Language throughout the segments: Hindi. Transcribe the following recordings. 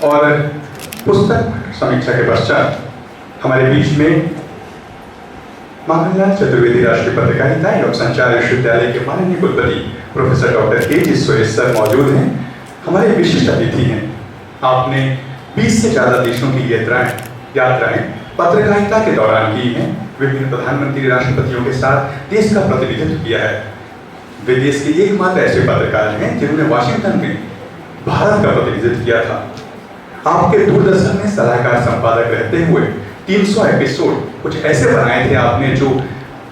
और पुस्तक समीक्षा के पश्चात हमारे बीच में माखनलाल चतुर्वेदी राष्ट्रीय पत्रकारिता एवं संचार विश्वविद्यालय के माननीय कुलपति प्रोफेसर डॉक्टर के सुरेश सर मौजूद हैं। हमारे विशिष्ट अतिथि हैं। आपने 20 से ज़्यादा देशों की यात्राएं पत्रकारिता के दौरान की हैं। विभिन्न प्रधानमंत्री राष्ट्रपतियों के साथ देश का प्रतिनिधित्व किया है। वे देश के एकमात्र ऐसे पत्रकार हैं जिन्होंने वाशिंगटन में भारत का प्रतिनिधित्व किया था। आपके दूरदर्शन में सलाहकार संपादक रहते हुए 300 एपिसोड कुछ ऐसे बनाए थे आपने, जो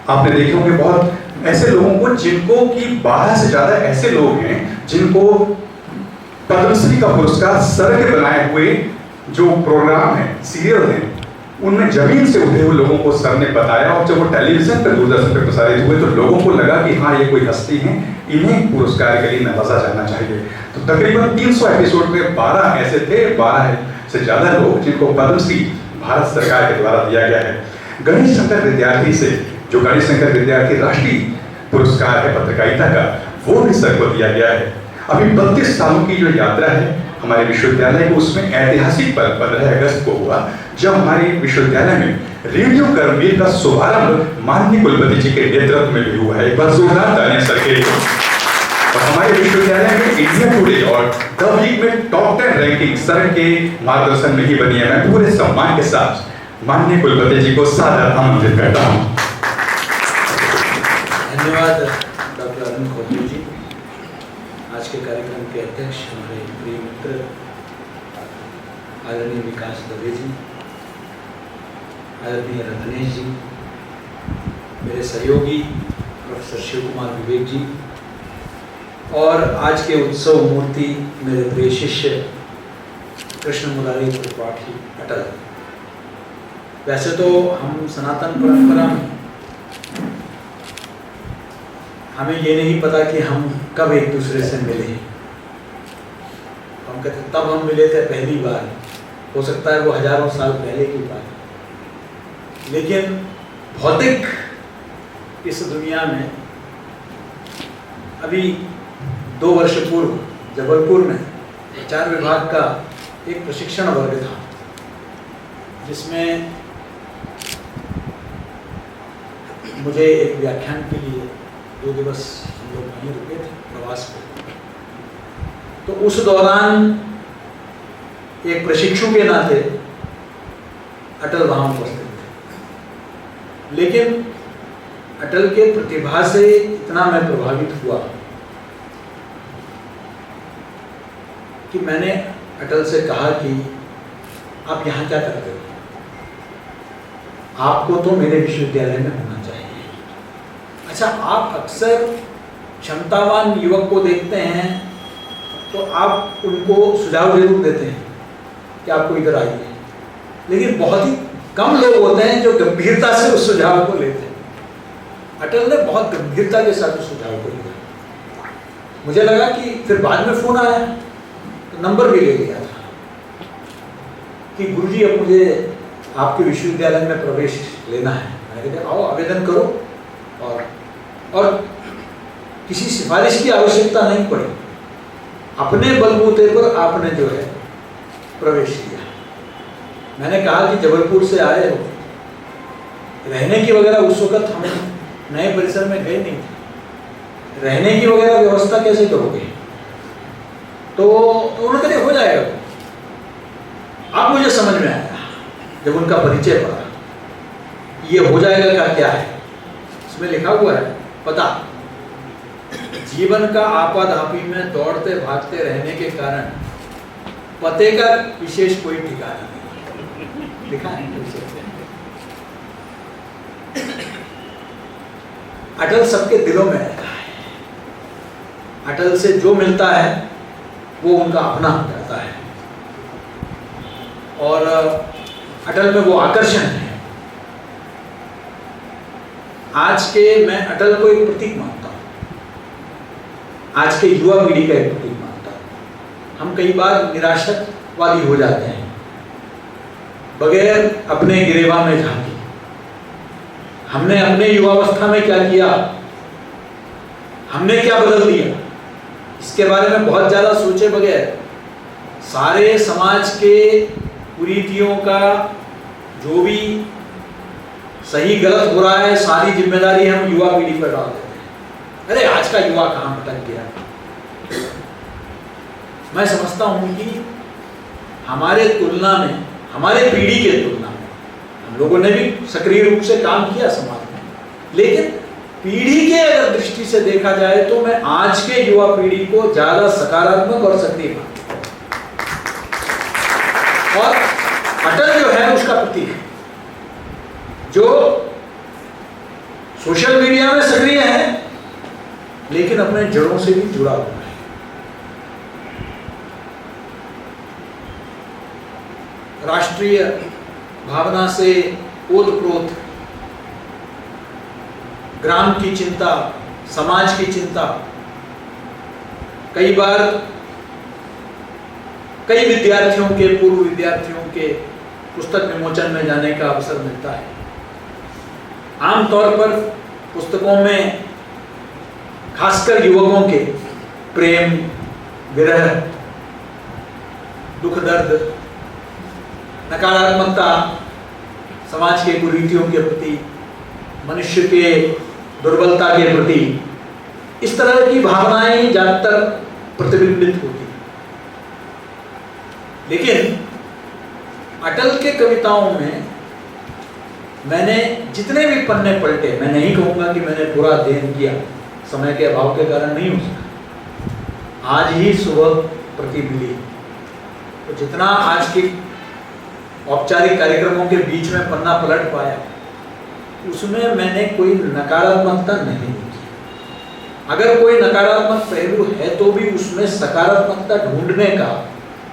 आपने देखे होंगे बहुत ऐसे लोगों को जिनको कि 12 से ज़्यादा ऐसे लोग हैं जिनको पद्मश्री का पुरस्कार सर के बनाए हुए जो प्रोग्राम है, सीरियल हैं, उनमें जमीन से उठे हुए लोगों को सर ने बताया। और जब वो टेलीविजन पर दूरदर्शन पर प्रसारित हुए तो लोगों को लगा कि हाँ, ये कोई हस्ती है, इन्हें पुरस्कार के लिए नवाजा जाना चाहिए। तो तकरीबन 300 एपिसोड में 12 ऐसे थे, 12 से ज़्यादा लोग जिनको पद्मश्री भारत सरकार के द्वारा दिया गया है। गणेश शंकर विद्यार्थी से, जो गणेश शंकर विद्यार्थी राष्ट्रीय पुरस्कार है पत्रकारिता का, वो भी सर को दिया गया है। अभी 32 सालों की जो यात्रा है हमारे विश्वविद्यालय को, उसमें ऐतिहासिक पल 15 अगस्त को हुआ जब हमारे विश्वविद्यालय में रेडियो कर्मवीर का शुभारंभ माननीय कुलपति जी के नेतृत्व में भी हुआ है। एक बार जोरदार तालियां सर के लिए। और हमारे विश्वविद्यालय में इंडिया टुडे और द वीक में टॉप 10 रैंकिंग सर के मार्गदर्शन में ही बनी है। मैं पूरे सम्मान के साथ माननीय कुलपति जी को सादर आमंत्रित करता हूं। धन्यवाद डॉक्टर अरुण खोपड़ी जी। आज के कार्यक्रम के अध्यक्ष हमारे प्रिय मित्र आदरणीय विकास दवे जी, आदरणीय रत्नेश जी, मेरे सहयोगी प्रोफेसर शिव कुमार विवेक जी, और आज के उत्सव मूर्ति मेरे प्रिय शिष्य कृष्ण मुरारी त्रिपाठी अटल। वैसे तो हम सनातन परंपरा में हमें ये नहीं पता कि हम कब एक दूसरे से मिले। हम कहते तब हम मिले थे पहली बार, हो सकता है वो हजारों साल पहले की बात है। लेकिन भौतिक इस दुनिया में अभी 2 वर्ष पूर्व जबलपुर में प्रचार विभाग का एक प्रशिक्षण वर्ग था, जिसमें मुझे एक व्याख्यान के लिए 2 दिवस हम लोग वहीं रुके थे प्रवास पे। तो उस दौरान एक प्रशिक्षु के नाते अटल वहाँ उपस्थित थे। लेकिन अटल के प्रतिभा से इतना मैं प्रभावित हुआ कि मैंने अटल से कहा कि आप यहाँ क्या करते हो? आपको तो मेरे विश्वविद्यालय में होना चाहिए। अच्छा, आप अक्सर क्षमतावान युवक को देखते हैं तो आप उनको सुझाव जरूर देते हैं कि आपको इधर आइए, लेकिन बहुत ही कम लोग होते हैं जो गंभीरता से उस सुझाव को लेते हैं। अटल ने बहुत गंभीरता के साथ उस सुझाव को लिया। मुझे लगा कि फिर बाद में फोन आया तो नंबर भी ले लिया था कि गुरुजी अब मुझे आपके विश्वविद्यालय में प्रवेश लेना है। मैंने कहा आओ आवेदन करो, और किसी सिफारिश की आवश्यकता नहीं पड़ी। अपने बलबूते पर आपने जो है प्रवेश किया। मैंने कहा कि जबलपुर से आए हो, रहने की वगैरह उस वक्त हम नए परिसर में गए नहीं थे, रहने की वगैरह व्यवस्था कैसे करोगे? तो उन्होंने कहा हो जाएगा। अब मुझे समझ में आया जब उनका परिचय पड़ा, ये हो जाएगा का क्या है। इसमें लिखा हुआ है पता, जीवन का आपाधापी में दौड़ते भागते रहने के कारण पते का विशेष कोई ठिकाना नहीं लिखा है। अटल सबके दिलों में रहता है। अटल से जो मिलता है वो उनका अपना हो जाता है, और अटल में वो आकर्षण है। आज के मैं अटल को एक प्रतीक मानता हूँ, आज के युवा पीढ़ी का एक प्रतीक मानता हूँ। हम कई बार निराशावादी हो जाते हैं बगैर अपने गिरेबान में झांके। हमने अपने युवावस्था में क्या किया, हमने क्या बदल दिया, इसके बारे में बहुत ज़्यादा सोचे बगैर सारे समाज के कुरीतियों का जो भी सही गलत हो रहा है सारी जिम्मेदारी हम युवा पीढ़ी पर डाल देते हैं। अरे आज का युवा कहाँ भटक गया। मैं समझता हूं कि हमारे तुलना में, हमारे पीढ़ी के तुलना में, हम लोगों ने भी सक्रिय रूप से काम किया समाज में, लेकिन पीढ़ी के अगर दृष्टि से देखा जाए तो मैं आज के युवा पीढ़ी को ज्यादा सकारात्मक और सक्रिय मानता हूं। और अटल जो है उसका प्रतीक है, जो सोशल मीडिया में सक्रिय है लेकिन अपने जड़ों से भी जुड़ा हुआ है। राष्ट्रीय भावना से ओतप्रोत, ग्राम की चिंता, समाज की चिंता, कई बार कई विद्यार्थियों के, पूर्व विद्यार्थियों के पुस्तक विमोचन में जाने का अवसर मिलता है। आमतौर पर पुस्तकों में खासकर युवकों के प्रेम, विरह, दुख दर्द, नकारात्मकता, समाज के कुरीतियों के प्रति, मनुष्य के दुर्बलता के प्रति, इस तरह की भावनाएं ज्यादातर प्रतिबिंबित होती। लेकिन अटल के कविताओं में मैंने जितने भी पन्ने पलटे, मैं नहीं कहूंगा कि मैंने पूरा अध्ययन किया, समय के अभाव के कारण नहीं हो सका, आज ही सुबह प्रति मिली, तो जितना आज की औपचारिक कार्यक्रमों के बीच में पन्ना पलट पाया उसमें मैंने कोई नकारात्मकता नहीं देखी। अगर कोई नकारात्मक पहलू है तो भी उसमें सकारात्मकता ढूंढने का,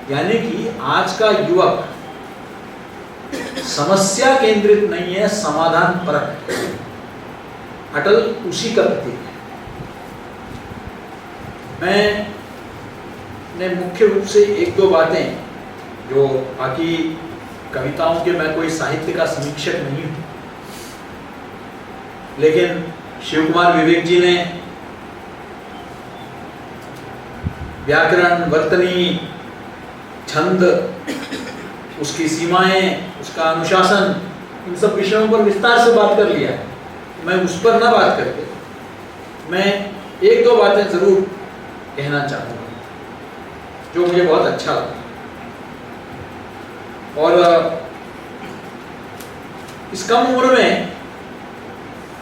यानी कि आज का युवक समस्या केंद्रित नहीं है, समाधान परक है। अटल उसी का प्रतीक है। मैंने मुख्य रूप से एक दो बातें, जो बाकी कविताओं के, मैं कोई साहित्य का समीक्षक नहीं हूं, लेकिन शिव कुमार विवेक जी ने व्याकरण, वर्तनी, छंद, उसकी सीमाएं, उसका अनुशासन, इन सब विषयों पर विस्तार से बात कर लिया है। मैं उस पर ना बात करके मैं एक दो बातें जरूर कहना चाहूँगा जो मुझे बहुत अच्छा लगा। और इस कम उम्र में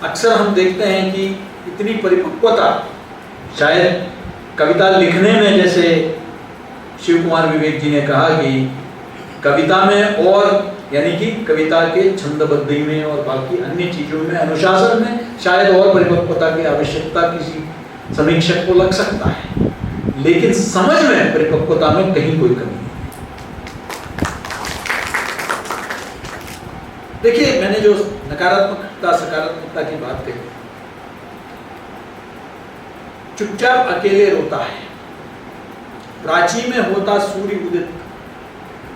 अक्सर हम देखते हैं कि इतनी परिपक्वता शायद कविता लिखने में, जैसे शिव कुमार विवेक जी ने कहा कि कविता में, और यानी कि कविता के छंदबद्धी में और बाकी अन्य चीजों में, अनुशासन में शायद और परिपक्वता की आवश्यकता किसी समीक्षक को लग सकता है, लेकिन समझ में परिपक्वता में कहीं कोई कमी नहीं। देखिए, मैंने जो नकारात्मकता सकारात्मकता की बात कही, चुपचाप अकेले रोता है, प्राची में होता सूर्य उदित,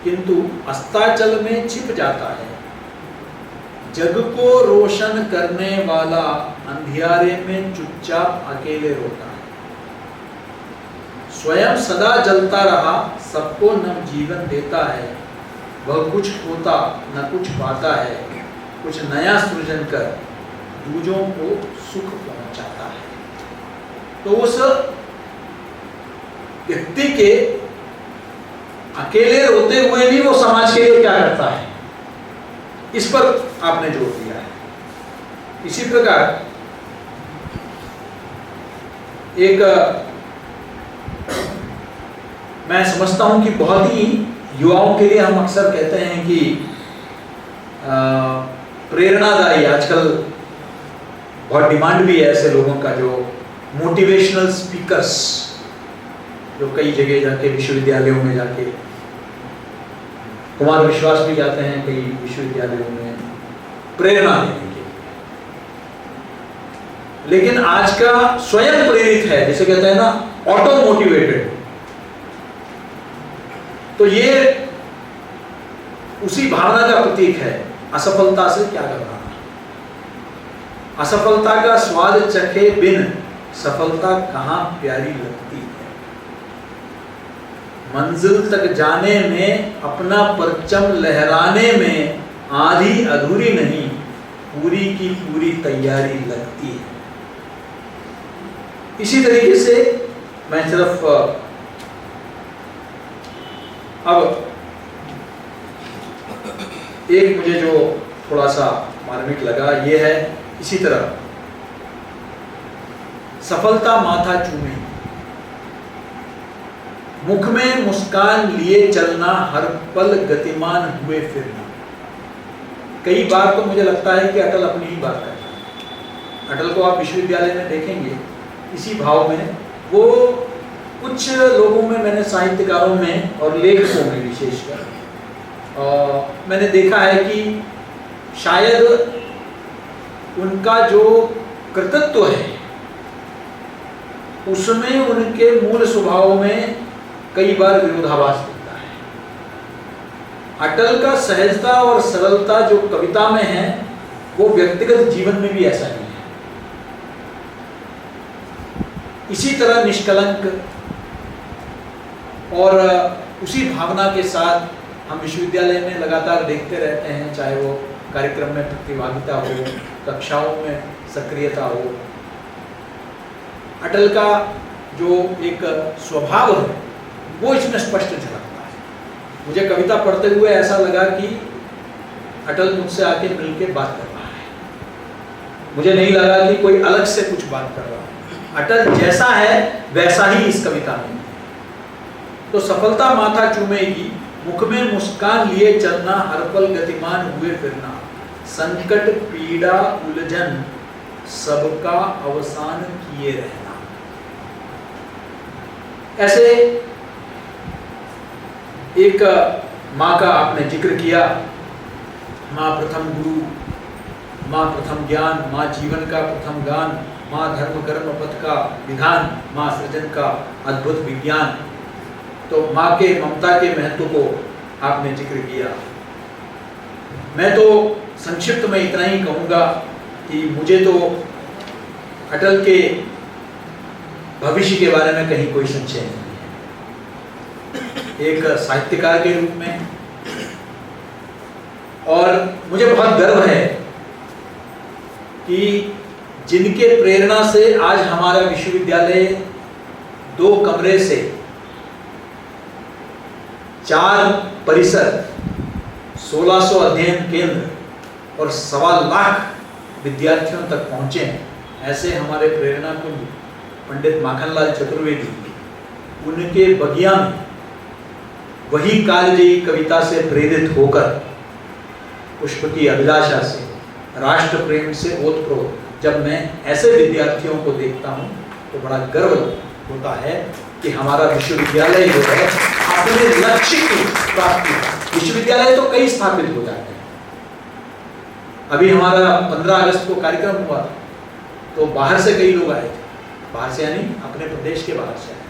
किंतु अस्ताचल में छिप जाता है, जग को रोशन करने वाला अंधियारे में चुपचाप अकेले रोता है, स्वयं सदा जलता रहा, सबको नव जीवन देता है, वह कुछ होता न कुछ पाता है, कुछ नया सृजन कर दूजों को सुख पहुंचाता है। तो उस व्यक्ति के अकेले रोते हुए भी वो समाज के लिए क्या करता है, इस पर आपने जोर दिया है। इसी प्रकार एक मैं समझता हूं कि बहुत ही युवाओं के लिए हम अक्सर कहते हैं कि प्रेरणादायी, आजकल बहुत डिमांड भी है ऐसे लोगों का जो मोटिवेशनल स्पीकर्स, जो कई जगह जाके, विश्वविद्यालयों में जाके, कुमार विश्वास भी जाते हैं कई विश्वविद्यालयों में प्रेरणा देने के, लेकिन आज का स्वयं प्रेरित है, जैसे कहते हैं ना, ऑटो मोटिवेटेड, तो ये उसी भावना का प्रतीक है। असफलता से क्या घबराना, असफलता का स्वाद चखे बिन सफलता कहां प्यारी लगती है। मंजिल तक जाने में, अपना परचम लहराने में आधी अधूरी नहीं, पूरी की पूरी तैयारी लगती है। इसी तरीके से मैं सिर्फ अब एक मुझे जो थोड़ा सा मार्मिक लगा ये है, इसी तरह सफलता माथा चूमे, मुख में मुस्कान लिए चलना, हर पल गतिमान हुए फिरना। कई बार तो मुझे लगता है कि अटल अपनी ही बात करता है। अटल को आप विश्वविद्यालय में देखेंगे इसी भाव में, वो कुछ लोगों में, मैंने साहित्यकारों में और लेखकों में विशेषकर मैंने देखा है कि शायद उनका जो कृतित्व है उसमें उनके मूल स्वभाव में कई बार विरोधाभास दिखता है। अटल का सहजता और सरलता जो कविता में है वो व्यक्तिगत जीवन में भी ऐसा ही है। इसी तरह निष्कलंक और उसी भावना के साथ हम विश्वविद्यालय में लगातार देखते रहते हैं, चाहे वो कार्यक्रम में प्रतिभागिता हो, कक्षाओं में सक्रियता हो। अटल का जो एक स्वभाव है वो इसमें स्पष्ट झलकता है। मुझे कविता पढ़ते हुए ऐसा लगा कि अटल मुझसे आके मिलके बात कर रहा है, मुझे नहीं लगा कि कोई अलग से कुछ बात कर रहा है। अटल जैसा है वैसा ही इस कविता में। तो सफलता माथा चूमेगी, मुख में मुस्कान लिए चलना, हर पल गतिमान हुए फिरना, संकट पीड़ा उलझन सबका अवसान किए रहना। ऐसे एक माँ का आपने जिक्र किया, माँ प्रथम गुरु, माँ प्रथम ज्ञान, माँ जीवन का प्रथम गान, माँ धर्म कर्म पथ का विधान, माँ सृजन का अद्भुत विज्ञान। तो माँ के ममता के महत्व को आपने जिक्र किया। मैं तो संक्षिप्त में इतना ही कहूँगा कि मुझे तो अटल के भविष्य के बारे में कहीं कोई संशय नहीं है, एक साहित्यकार के रूप में। और मुझे बहुत गर्व है कि जिनके प्रेरणा से आज हमारा विश्वविद्यालय 2 कमरे से 4 परिसर, 1600 अध्ययन केंद्र और 1.25 लाख विद्यार्थियों तक पहुंचे हैं। ऐसे हमारे प्रेरणा कुंज पंडित माखनलाल चतुर्वेदी, उनके बगिया में वही कालजयी कविता से प्रेरित होकर, पुष्प की अभिलाषा से, राष्ट्र प्रेम से ओतप्रोत, जब मैं ऐसे विद्यार्थियों को देखता हूँ तो बड़ा गर्व होता है कि हमारा विश्वविद्यालय जो है अपने लक्ष्य की प्राप्ति। विश्वविद्यालय तो कई स्थापित हो जाते हैं। अभी हमारा 15 अगस्त को कार्यक्रम हुआ तो बाहर से कई लोग आए थे, बाहर से यानी अपने प्रदेश के बाहर से आए।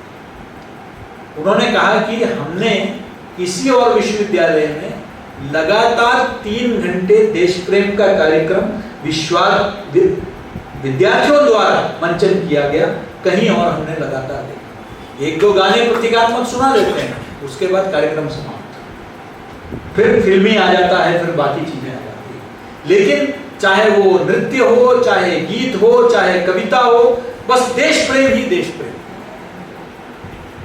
उन्होंने कहा कि हमने किसी और विश्वविद्यालय में लगातार 3 घंटे देश प्रेम का कार्यक्रम विद्यार्थियों द्वारा मंचन किया गया, कहीं और हमने लगातार देखा। 1-2 गाने प्रतीकात्मक सुना देते हैं, उसके बाद कार्यक्रम समाप्त, फिर फिल्मी आ जाता है, फिर बाकी चीजें आ जाती है। लेकिन चाहे वो नृत्य हो, चाहे गीत हो, चाहे कविता हो, बस देश प्रेम ही देश प्रेम।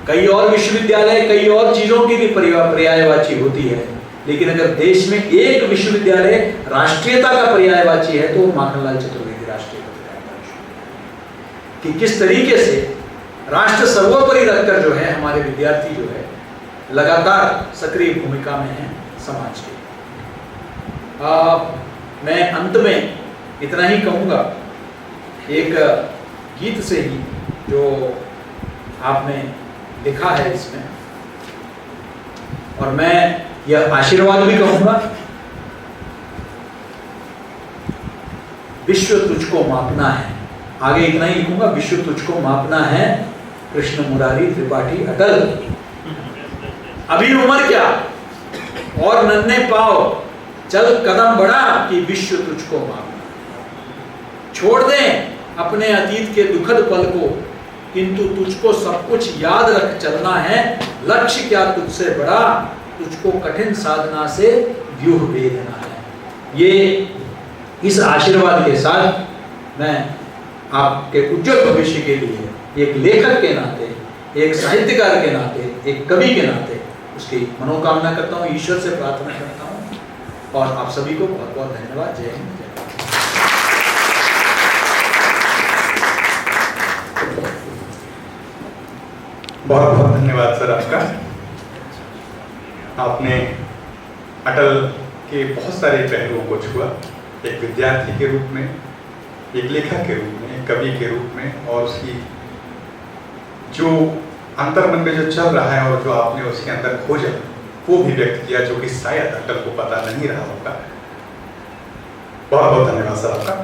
कई और विश्वविद्यालय कई और चीजों की भी पर्यायवाची होती है, लेकिन अगर देश में एक विश्वविद्यालय राष्ट्रीयता का पर्यायवाची है तो माखनलाल चतुर्वेदी राष्ट्रीय कि किस तरीके से राष्ट्र सर्वोपरि रखकर जो है हमारे विद्यार्थी जो है लगातार सक्रिय भूमिका में है समाज के। मैं अंत में इतना ही कहूँगा, एक गीत से ही जो आपने लिखा है इसमें, और मैं यह आशीर्वाद भी कहूँगा, विश्व तुझको मापना है, आगे इतना ही लिखूंगा, विश्व तुझको मापना है, कृष्ण मुरारी त्रिपाठी अटल। अभी उम्र क्या और नन्हे पाओ, चल कदम बढ़ा कि विश्व तुझको मापना। छोड़ दें अपने अतीत के दुखद पल को, किंतु तुझको सब कुछ याद रख चलना है, लक्ष्य क्या तुझसे बड़ा, तुझको कठिन साधना से व्यूह वेदना है। ये इस आशीर्वाद के साथ मैं आपके उज्जवल भविष्य के लिए एक लेखक के नाते, एक साहित्यकार के नाते, एक कवि के नाते उसकी मनोकामना करता हूँ, ईश्वर से प्रार्थना करता हूँ। और आप सभी को बहुत बहुत धन्यवाद। जय हिंद, जय भारत। बहुत बहुत धन्यवाद सर आपका। आपने अटल के बहुत सारे पहलुओं को छुआ, एक विद्यार्थी के रूप में, एक लेखक के रूप में, एक कवि के रूप में, और उसकी जो अंतर्मन में जो चल रहा है और जो आपने उसके अंदर खोजा वो भी व्यक्त किया, जो कि शायद अटल को पता नहीं रहा होगा। बहुत बहुत धन्यवाद सर आपका।